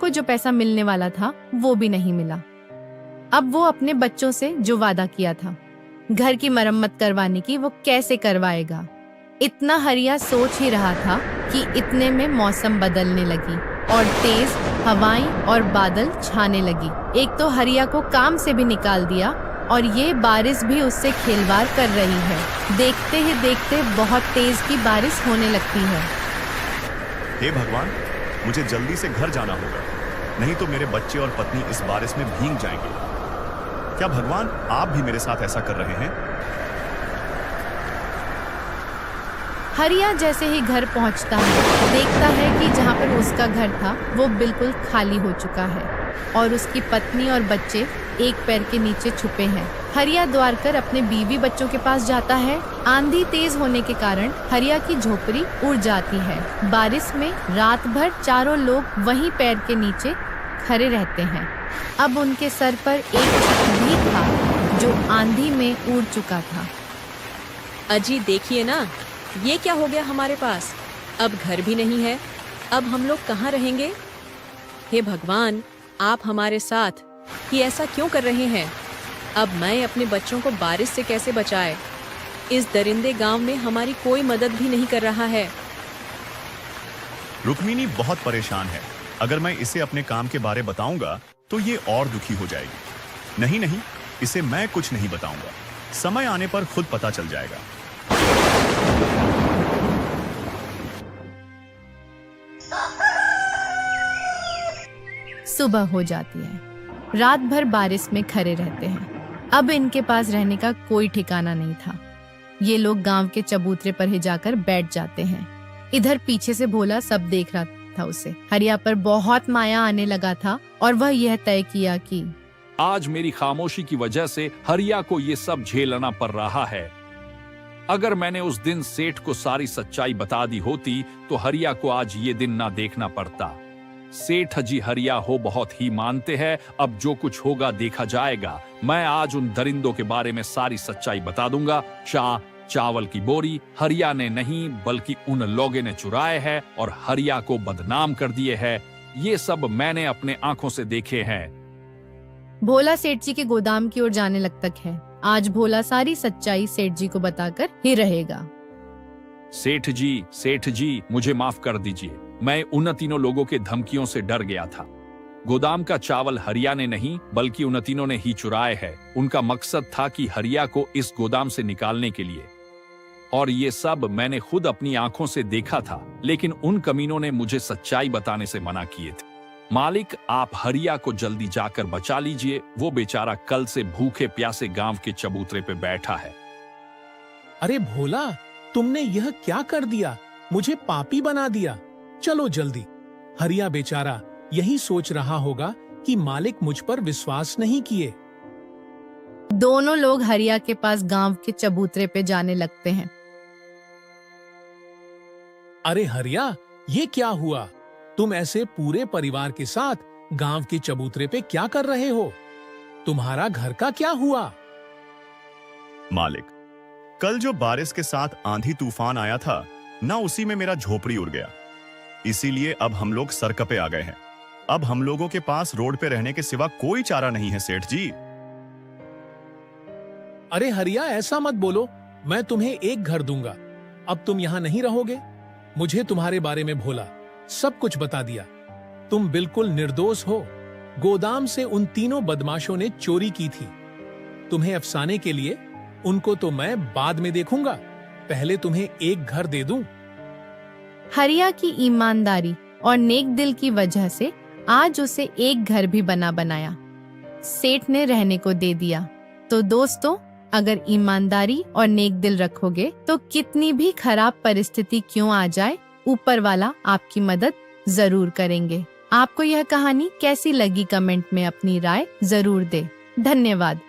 को जो पैसा मिलने वाला था वो भी नहीं मिला। अब वो अपने बच्चों से जो वादा किया था घर की मरम्मत करवाने की, वो कैसे करवाएगा। इतना हरिया सोच ही रहा था कि इतने में मौसम बदलने लगी और तेज हवाएं और बादल छाने लगी। एक तो हरिया को काम से भी निकाल दिया और ये बारिश भी उससे खिलवाड़ कर रही है। देखते ही देखते बहुत तेज की बारिश होने लगती है। हे भगवान, मुझे जल्दी से घर जाना होगा, नहीं तो मेरे बच्चे और पत्नी इस बारिश में भीग जाएंगे। क्या भगवान आप भी मेरे साथ ऐसा कर रहे हैं? हरिया जैसे ही घर पहुंचता है, देखता है कि जहां पर उसका घर था वो बिल्कुल खाली हो चुका है और उसकी पत्नी और बच्चे एक पैर के नीचे छुपे हैं। हरिया द्वार कर अपने बीवी बच्चों के पास जाता है। आंधी तेज होने के कारण हरिया की झोपड़ी उड़ जाती है। बारिश में रात भर चारों लोग वहीं पैर के नीचे खड़े रहते हैं। अब उनके सर पर एक छत भी था जो आंधी में उड़ चुका था। अजी देखिए ना, ये क्या हो गया हमारे पास। अब घर भी नहीं है, अब हम लोग कहाँ रहेंगे। हे भगवान, आप हमारे साथ ही ऐसा क्यों कर रहे हैं। अब मैं अपने बच्चों को बारिश से कैसे बचाए। इस दरिंदे गांव में हमारी कोई मदद भी नहीं कर रहा है। रुक्मिणी बहुत परेशान है। अगर मैं इसे अपने काम के बारे बताऊंगा तो ये और दुखी हो जाएगी। नहीं नहीं, इसे मैं कुछ नहीं बताऊंगा, समय आने पर खुद पता चल जाएगा। सुबह हो जाती है। रात भर बारिश में खड़े रहते हैं। अब इनके पास रहने का कोई ठिकाना नहीं था। ये लोग गांव के चबूतरे पर ही जाकर बैठ जाते हैं। इधर पीछे से भोला सब देख रहा था उसे। हरिया पर बहुत माया आने लगा था और वह यह तय किया कि आज मेरी खामोशी की वजह से हरिया को ये सब झेलना पड़ रहा है। अगर मैंने उस दिन सेठ को सारी सच्चाई बता दी होती तो हरिया को आज ये दिन ना देखना पड़ता। सेठ जी हरिया हो बहुत ही मानते हैं। अब जो कुछ होगा देखा जाएगा। मैं आज उन दरिंदों के बारे में सारी सच्चाई बता दूंगा। चावल की बोरी हरिया ने नहीं बल्कि उन लोगों ने चुराए है और हरिया को बदनाम कर दिए है। ये सब मैंने अपने आंखों से देखे हैं। भोला सेठ जी के गोदाम की ओर जाने लगता है। आज भोला सारी सच्चाई सेठ जी को बताकर ही रहेगा। सेठ जी मुझे माफ कर दीजिए। मैं उन तीनों लोगों के धमकियों से डर गया था। गोदाम का चावल हरिया ने नहीं बल्कि उन तीनों ने ही चुराए है। उनका मकसद था कि हरिया को इस गोदाम से निकालने के लिए, और ये सब मैंने खुद अपनी आंखों से देखा था। लेकिन उन कमीनों ने मुझे सच्चाई बताने से मना किए थे। मालिक, आप हरिया को जल्दी जाकर बचा लीजिए। वो बेचारा कल से भूखे प्यासे गांव के चबूतरे पे बैठा है। अरे भोला, तुमने यह क्या कर दिया। मुझे पापी बना दिया। चलो जल्दी। हरिया बेचारा यही सोच रहा होगा कि मालिक मुझ पर विश्वास नहीं किए। दोनों लोग हरिया के पास गांव के चबूतरे पे जाने लगते हैं। अरे हरिया, ये क्या हुआ। तुम ऐसे पूरे परिवार के साथ गांव के चबूतरे पे क्या कर रहे हो। तुम्हारा घर का क्या हुआ। मालिक, कल जो बारिश के साथ आंधी तूफान आया था ना, उसी में मेरा झोपड़ी उड़ गया। इसीलिए अब हम लोग सरकपे आ गए हैं। अब हम लोगों के पास रोड पे रहने के सिवा कोई चारा नहीं है सेठ जी। अरे हरिया, ऐसा मत बोलो। मैं तुम्हें एक घर दूंगा। अब तुम यहाँ नहीं रहोगे। मुझे तुम्हारे बारे में भोला सब कुछ बता दिया। तुम बिल्कुल निर्दोष हो। गोदाम से उन तीनों बदमाशों ने चोरी की थी। तुम्हें अफसाने के लिए उनको तो मैं बाद में देखूंगा। पहले तुम्हें एक घर दे दूं। हरिया की ईमानदारी और नेक दिल की वजह से आज उसे एक घर भी बना बनाया सेठ ने रहने को दे दिया। तो दोस्तों, अगर ईमानदारी और नेक दिल रखोगे तो कितनी भी खराब परिस्थिति क्यों आ जाए, ऊपर वाला आपकी मदद जरूर करेंगे। आपको यह कहानी कैसी लगी कमेंट में अपनी राय जरूर दे। धन्यवाद।